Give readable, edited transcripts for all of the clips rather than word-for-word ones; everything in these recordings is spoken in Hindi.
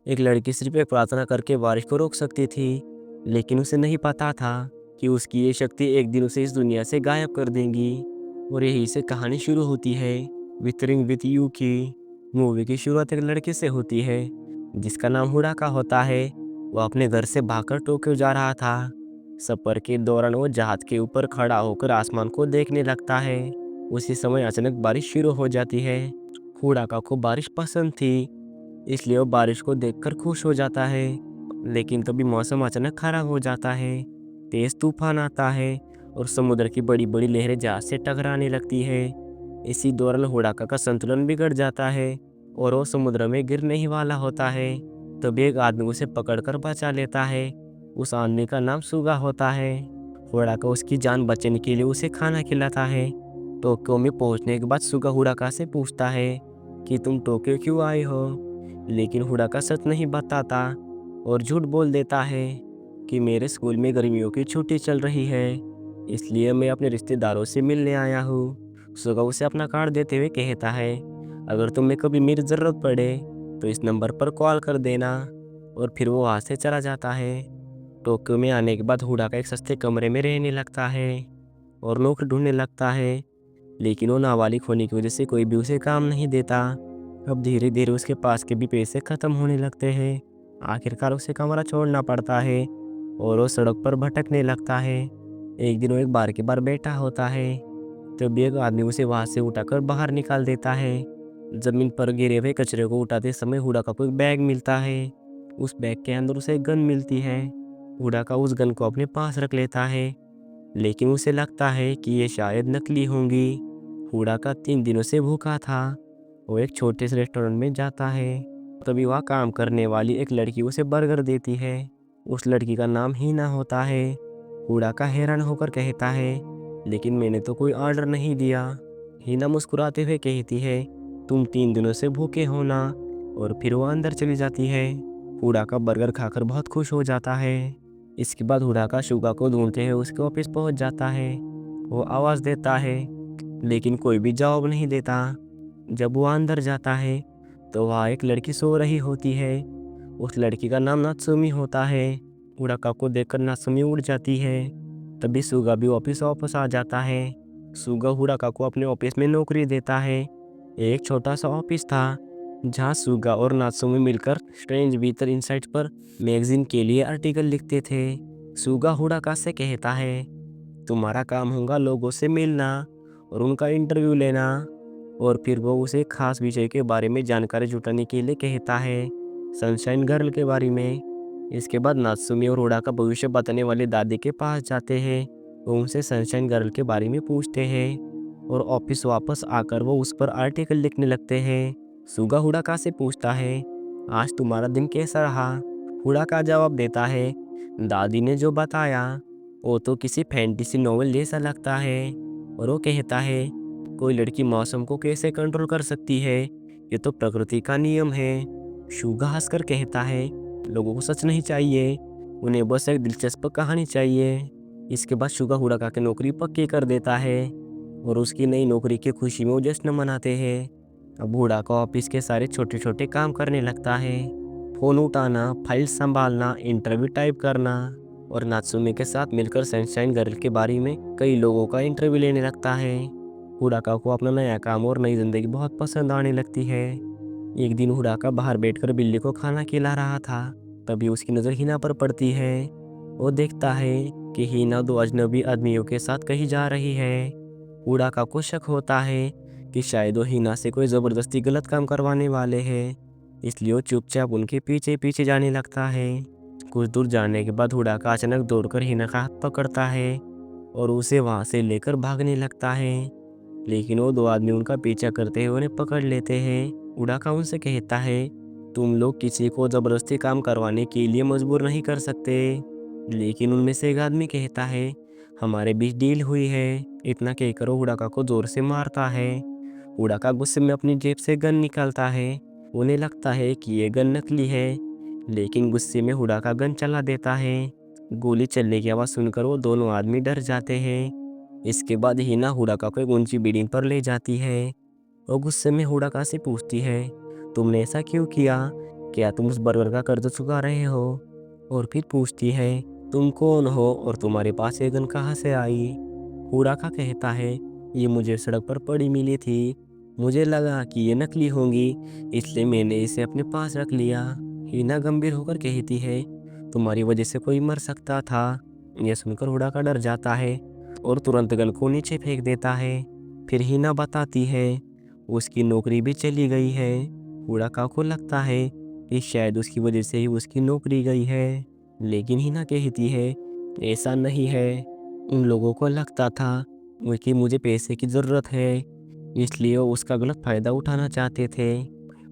एक लड़की सिर्फ एक प्रार्थना करके बारिश को रोक सकती थी, लेकिन उसे नहीं पता था कि उसकी ये शक्ति एक दिन उसे इस दुनिया से गायब कर देगी। और यही से कहानी शुरू होती है। विथरिंग विथ यू की मूवी की शुरुआत एक लड़के से होती है जिसका नाम हुडाका होता है। वो अपने घर से भागकर टोक्यो जा रहा था। सफर के दौरान वो जहाज के ऊपर खड़ा होकर आसमान को देखने लगता है। उसी समय अचानक बारिश शुरू हो जाती है। हुडाका को बारिश पसंद थी, इसलिए वो बारिश को देखकर खुश हो जाता है। लेकिन तभी मौसम अचानक खराब हो जाता है। तेज तूफान आता है और समुद्र की बड़ी बड़ी लहरें जहाज से टकराने लगती है। इसी दौरान हुडाका का संतुलन बिगड़ जाता है और वो समुद्र में गिरने ही वाला होता है। तभी एक आदमी उसे पकड़कर बचा लेता है। उस आदमी का नाम सुगा होता है। हुडाका उसकी जान बचाने के लिए उसे खाना खिलाता है। टोक्यो में पहुंचने के बाद सुगा हुडाका से पूछता है कि तुम टोक्यो क्यों आए हो, लेकिन हुडाका सच नहीं बताता और झूठ बोल देता है कि मेरे स्कूल में गर्मियों की छुट्टी चल रही है, इसलिए मैं अपने रिश्तेदारों से मिलने आया हूँ। सुगा उसे अपना कार्ड देते हुए कहता है, अगर तुम्हें कभी मेरी ज़रूरत पड़े तो इस नंबर पर कॉल कर देना। और फिर वो वहाँ से चला जाता है। टोक्यो में आने के बाद हुडाका एक सस्ते कमरे में रहने लगता है और नौकरी ढूंढने लगता है, लेकिन वो नाबालिग होने की वजह से कोई भी उसे काम नहीं देता। अब धीरे धीरे उसके पास के भी पैसे ख़त्म होने लगते हैं। आखिरकार उसे कमरा छोड़ना पड़ता है और वो सड़क पर भटकने लगता है। एक दिन वो एक बार के बार बैठा होता है, तभी एक आदमी उसे वहाँ से उठाकर बाहर निकाल देता है। ज़मीन पर गिरे हुए कचरे को उठाते समय हुडाका को एक बैग मिलता है। उस बैग के अंदर उसे एक गन मिलती है। हुडाका उस गन को अपने पास रख लेता है, लेकिन उसे लगता है कि ये शायद नकली होंगी। हुडाका 3 दिनों से भूखा था। वो एक छोटे से रेस्टोरेंट में जाता है। तभी वहाँ काम करने वाली एक लड़की उसे बर्गर देती है। उस लड़की का नाम हीना होता है। हुडाका हैरान होकर कहता है, लेकिन मैंने तो कोई ऑर्डर नहीं दिया। हीना मुस्कुराते हुए कहती है, तुम 3 दिनों से भूखे हो ना। और फिर वो अंदर चली जाती है। हुडाका बर्गर खाकर बहुत खुश हो जाता है। इसके बाद हुडाका शुगा को ढूंढते हुए उसके ऑफिस पहुंच जाता है। वो आवाज़ देता है, लेकिन कोई भी जवाब नहीं देता। जब वो अंदर जाता है तो वहाँ एक लड़की सो रही होती है। उस लड़की का नाम नात्सुमी होता है। हुडाका को देखकर नात्सुमी उड़ जाती है। तभी सुगा भी ऑफिस वापस आ जाता है। सुगा हुडाका को अपने ऑफिस में नौकरी देता है। एक छोटा सा ऑफिस था जहाँ सुगा और नात्सुमी मिलकर स्ट्रेंज भीतर इनसाइट्स पर मैगजीन के लिए आर्टिकल लिखते थे। सुगा हुडाका से कहता है, तुम्हारा काम होगा लोगों से मिलना और उनका इंटरव्यू लेना। और फिर वो उसे खास विषय के बारे में जानकारी जुटाने के लिए कहता है, सनशाइन गर्ल के बारे में। इसके बाद नात्सुमी और हुडाका भविष्य बताने वाले दादी के पास जाते हैं। वो उनसे सनशाइन गर्ल के बारे में पूछते हैं और ऑफिस वापस आकर वो उस पर आर्टिकल लिखने लगते हैं। सुगा हुडाका से पूछता है, आज तुम्हारा दिन कैसा रहा। हुडाका जवाब देता है, दादी ने जो बताया वो तो किसी फैंटेसी नॉवेल जैसा लगता है। और वो कहता है, कोई लड़की मौसम को कैसे कंट्रोल कर सकती है, ये तो प्रकृति का नियम है। शुगा हंसकर कहता है, लोगों को सच नहीं चाहिए, उन्हें बस एक दिलचस्प कहानी चाहिए। इसके बाद शुगा हुडाका की नौकरी पक्की कर देता है और उसकी नई नौकरी की खुशी में वो जश्न मनाते हैं। अब हुडाका ऑफिस के सारे छोटे छोटे काम करने लगता है, फ़ोन उठाना, फाइल संभालना, इंटरव्यू टाइप करना और नात्सुमी के साथ मिलकर सनशाइन गर्ल के बारे में कई लोगों का इंटरव्यू लेने लगता है। हुडाका को अपना नया काम और नई जिंदगी बहुत पसंद आने लगती है। एक दिन हुडाका बाहर बैठकर बिल्ली को खाना खिला रहा था, तभी उसकी नज़र हिना पर पड़ती है। वो देखता है कि हिना 2 अजनबी आदमियों के साथ कहीं जा रही है। हुडाका को शक होता है कि शायद वो हिना से कोई ज़बरदस्ती गलत काम करवाने वाले हैं, इसलिए वो चुपचाप उनके पीछे पीछे जाने लगता है। कुछ दूर जाने के बाद हुडाका अचानक दौड़कर हिना का हाथ पकड़ता है और उसे वहाँ से लेकर भागने लगता है, लेकिन वो 2 आदमी उनका पीछा करते हुए उन्हें पकड़ लेते हैं। हुडाका उनसे कहता है, तुम लोग किसी को ज़बरदस्ती काम करवाने के लिए मजबूर नहीं कर सकते। लेकिन उनमें से एक आदमी कहता है, हमारे बीच डील हुई है। इतना कहकर वो हुडाका को जोर से मारता है। हुडाका गुस्से में अपनी जेब से गन निकालता है। उन्हें लगता है कि ये गन नकली है, लेकिन गुस्से में हुडाका गन चला देता है। गोली चलने की आवाज़ सुनकर वो दोनों आदमी डर जाते हैं। इसके बाद हिना हुडाका को एक ऊंची बिल्डिंग पर ले जाती है और गुस्से में हुडाका से पूछती है, तुमने ऐसा क्यों किया। क्या तुम उस बर्गर का कर्ज चुका रहे हो? और फिर पूछती है, तुम कौन हो और तुम्हारे पास ये गन कहाँ से आई? हुडाका कहता है, ये मुझे सड़क पर पड़ी मिली थी। मुझे लगा कि ये नकली होंगी, इसलिए मैंने इसे अपने पास रख लिया। हिना गंभीर होकर कहती है, तुम्हारी वजह से कोई मर सकता था। यह सुनकर हुडाका डर जाता है और तुरंत गन को नीचे फेंक देता है। फिर हिना बताती है, उसकी नौकरी भी चली गई है। हुडाका को लगता है कि शायद उसकी वजह से ही उसकी नौकरी गई है, लेकिन हिना कहती है, ऐसा नहीं है। उन लोगों को लगता था कि मुझे पैसे की ज़रूरत है, इसलिए वो उसका गलत फ़ायदा उठाना चाहते थे।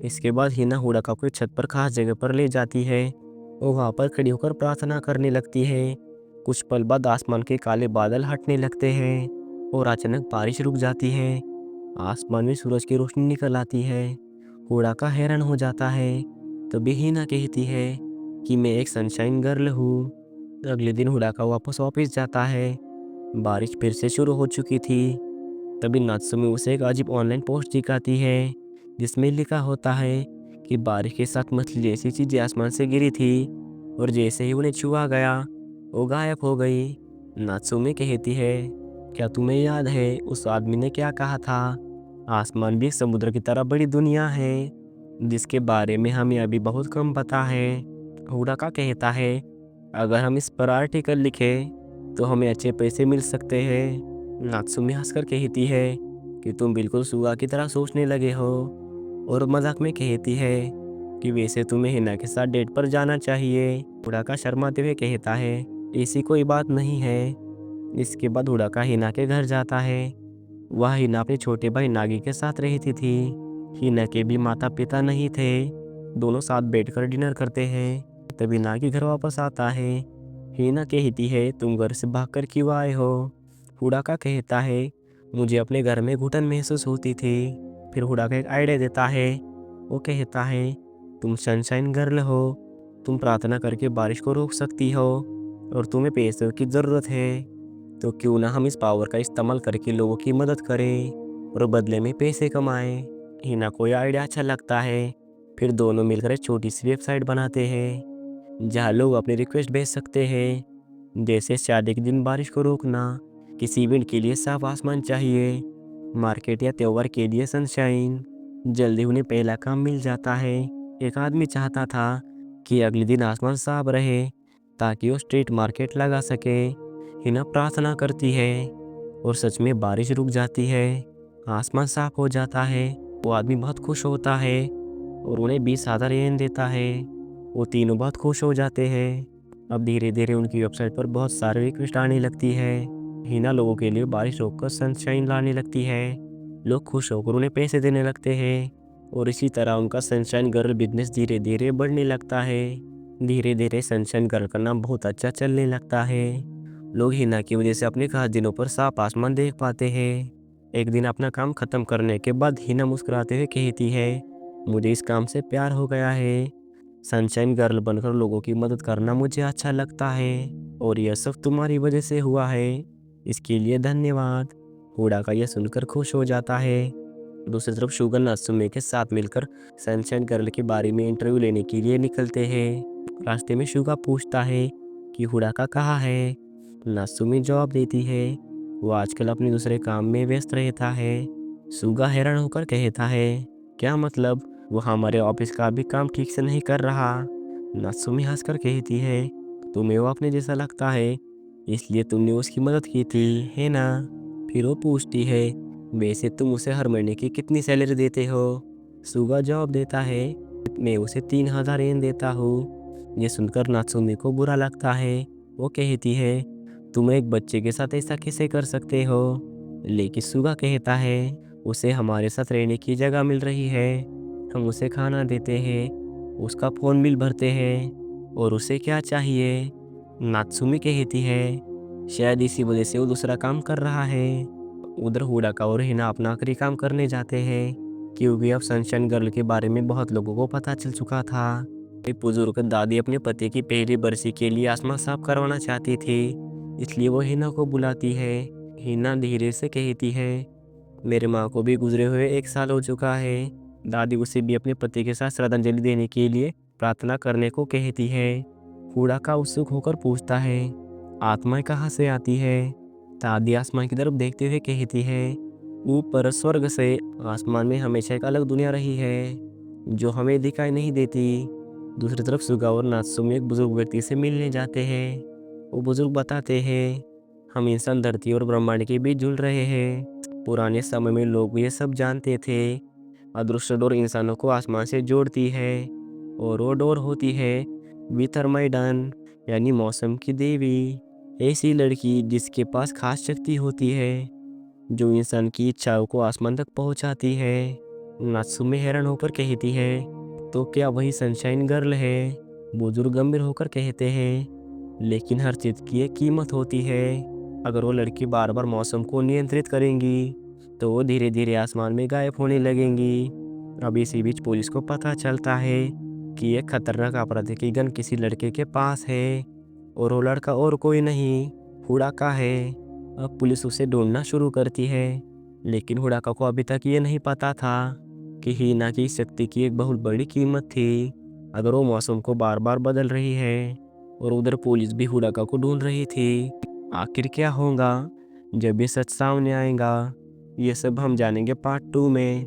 इसके बाद हिना हुडाका को छत पर खास जगह पर ले जाती है और वहाँ पर खड़ी होकर प्रार्थना करने लगती है। कुछ पल बाद आसमान के काले बादल हटने लगते हैं और अचानक बारिश रुक जाती है। आसमान में सूरज की रोशनी निकल आती है। हुडाका हैरान हो जाता है। तभी हिना कहती है कि मैं एक सनशाइन गर्ल हूँ। अगले दिन हुडाका वापस ऑफिस जाता है। बारिश फिर से शुरू हो चुकी थी। तभी नात्सुमी उसे एक अजीब ऑनलाइन पोस्ट दिखाती है, जिसमें लिखा होता है कि बारिश के साथ मछली जैसी चीजें आसमान से गिरी थी और जैसे ही उन्हें छुआ गया वो गायब हो गई। नात्सुमी कहती है, क्या तुम्हें याद है उस आदमी ने क्या कहा था? आसमान भी एक समुद्र की तरह बड़ी दुनिया है, जिसके बारे में हमें अभी बहुत कम पता है। हुडाका कहता है, अगर हम इस पर आर्टिकल लिखें तो हमें अच्छे पैसे मिल सकते हैं। नात्सुमी हंसकर कहती है कि तुम बिल्कुल सुगा की तरह सोचने लगे हो, और मजाक में कहती है कि वैसे तुम्हें हिना के साथ डेट पर जाना चाहिए। हुडाका शर्माते हुए कहता है, ऐसी कोई बात नहीं है। इसके बाद हुडाका हिना के घर जाता है। वह हिना अपने छोटे भाई नागी के साथ रहती थी। हिना के भी माता पिता नहीं थे। दोनों साथ बैठकर डिनर करते हैं। तभी नागी घर वापस आता है। हिना कहती है, तुम घर से भागकर क्यों आए हो? हुडाका कहता है, मुझे अपने घर में घुटन महसूस होती थी। फिर हुडाका एक आइडिया देता है। वो कहता है, तुम सनशाइन गर्ल हो, तुम प्रार्थना करके बारिश को रोक सकती हो और तुम्हें पैसों की ज़रूरत है, तो क्यों ना हम इस पावर का इस्तेमाल करके लोगों की मदद करें और बदले में पैसे कमाएं। हिना को यह आइडिया अच्छा लगता है। फिर दोनों मिलकर एक छोटी सी वेबसाइट बनाते हैं जहां लोग अपनी रिक्वेस्ट भेज सकते हैं, जैसे शादी के दिन बारिश को रोकना, किसी इवेंट के लिए साफ आसमान चाहिए, मार्केट या त्योहार के लिए सनशाइन। जल्दी उन्हें पहला काम मिल जाता है। एक आदमी चाहता था कि अगले दिन आसमान साफ रहे ताकि वो स्ट्रीट मार्केट लगा सके। हिना प्रार्थना करती है और सच में बारिश रुक जाती है। आसमान साफ हो जाता है। वो आदमी बहुत खुश होता है और उन्हें 20,000 येन देता है। वो तीनों बहुत खुश हो जाते हैं। अब धीरे धीरे उनकी वेबसाइट पर बहुत सारे रिक्वेस्ट आने लगती है। हिना लोगों के लिए बारिश रोककर सनशाइन लाने लगती है। लोग खुश होकर उन्हें पैसे देने लगते हैं और इसी तरह उनका सनशाइन गर्ल बिजनेस धीरे धीरे बढ़ने लगता है। धीरे धीरे सनशाइन गर्ल का नाम बहुत अच्छा चलने लगता है। लोग हिना की वजह से अपने खास दिनों पर साफ आसमान देख पाते हैं। एक दिन अपना काम खत्म करने के बाद हिना मुस्कुराते हुए कहती है, मुझे इस काम से प्यार हो गया है। सनशाइन गर्ल बनकर लोगों की मदद करना मुझे अच्छा लगता है और यह सब तुम्हारी वजह से हुआ है। इसके लिए धन्यवाद। हुडाका यह सुनकर खुश हो जाता है। दूसरी तरफ शुगा नात्सुमी के साथ मिलकर सनशाइन गर्ल के बारे में इंटरव्यू लेने के लिए निकलते हैं। रास्ते में शुगा पूछता है कि हुडाका कहाँ है। नात्सुमी जवाब देती है, वो आजकल अपने दूसरे काम में व्यस्त रहता है। शुगा हैरान होकर कहता है, क्या मतलब? वो हमारे ऑफिस का भी काम ठीक से नहीं कर रहा। नात्सुमी हंसकर कहती है, तुम्हें वो अपने जैसा लगता है, इसलिए तुमने उसकी मदद की थी, है ना? फिर वो पूछती है, वैसे तुम उसे हर महीने की कितनी सैलरी देते हो? सुगा जवाब देता है, मैं उसे 3,000 येन देता हूँ। ये सुनकर नात्सुमी को बुरा लगता है। वो कहती है, तुम एक बच्चे के साथ ऐसा कैसे कर सकते हो? लेकिन सुगा कहता है, उसे हमारे साथ रहने की जगह मिल रही है, हम उसे खाना देते हैं, उसका फ़ोन बिल भरते हैं, और उसे क्या चाहिए? नात्सुमी कहती है, शायद इसी वजह से वो दूसरा काम कर रहा है। उधर हुडाका और हिना अपना आखिरी काम करने जाते हैं, क्योंकि अब सनशाइन गर्ल के बारे में बहुत लोगों को पता चल चुका था। एक बुजुर्ग दादी अपने पति की पहली बरसी के लिए आसमान साफ करवाना चाहती थी, इसलिए वो हिना को बुलाती है। हिना धीरे से कहती है, मेरे माँ को भी गुजरे हुए 1 साल हो चुका है। दादी उसे भी अपने पति के साथ श्रद्धांजलि देने के लिए प्रार्थना करने को कहती है। हुडाका उत्सुक होकर पूछता है, आत्माएं कहाँ से आती है? तादी आसमान की तरफ देखते हुए कहती है, ऊपर स्वर्ग से। आसमान में हमेशा एक अलग दुनिया रही है जो हमें दिखाई नहीं देती। दूसरी तरफ सुगा और नात्सुमी एक बुजुर्ग व्यक्ति से मिलने जाते हैं। वो बुजुर्ग बताते हैं, हम इंसान धरती और ब्रह्मांड के बीच झूल रहे हैं। पुराने समय में लोग ये सब जानते थे। अदृश्य डोर इंसानों को आसमान से जोड़ती है और वो डोर होती है विथरमाइडन, यानी मौसम की देवी। ऐसी लड़की जिसके पास खास शक्ति होती है जो इंसान की इच्छाओं को आसमान तक पहुंचाती है। नात्सुमी हैरान होकर कहती है, तो क्या वही सनशाइन गर्ल है? बुजुर्ग गंभीर होकर कहते हैं, लेकिन हर चीज की एक कीमत होती है। अगर वो लड़की बार बार मौसम को नियंत्रित करेंगी तो वो धीरे धीरे आसमान में गायब होने लगेंगी। अब इसी बीच पुलिस को पता चलता है कि एक खतरनाक आपराधिक गन किसी लड़के के पास है और वो लड़का और कोई नहीं, हुडाका है। अब पुलिस उसे ढूंढना शुरू करती है, लेकिन हुडाका को अभी तक ये नहीं पता था कि हीना की शक्ति की एक बहुत बड़ी कीमत थी। अगर वो मौसम को बार बार बदल रही है और उधर पुलिस भी हुडाका को ढूंढ रही थी। आखिर क्या होगा जब ये सच सामने आएगा? ये सब हम जानेंगे पार्ट 2 में।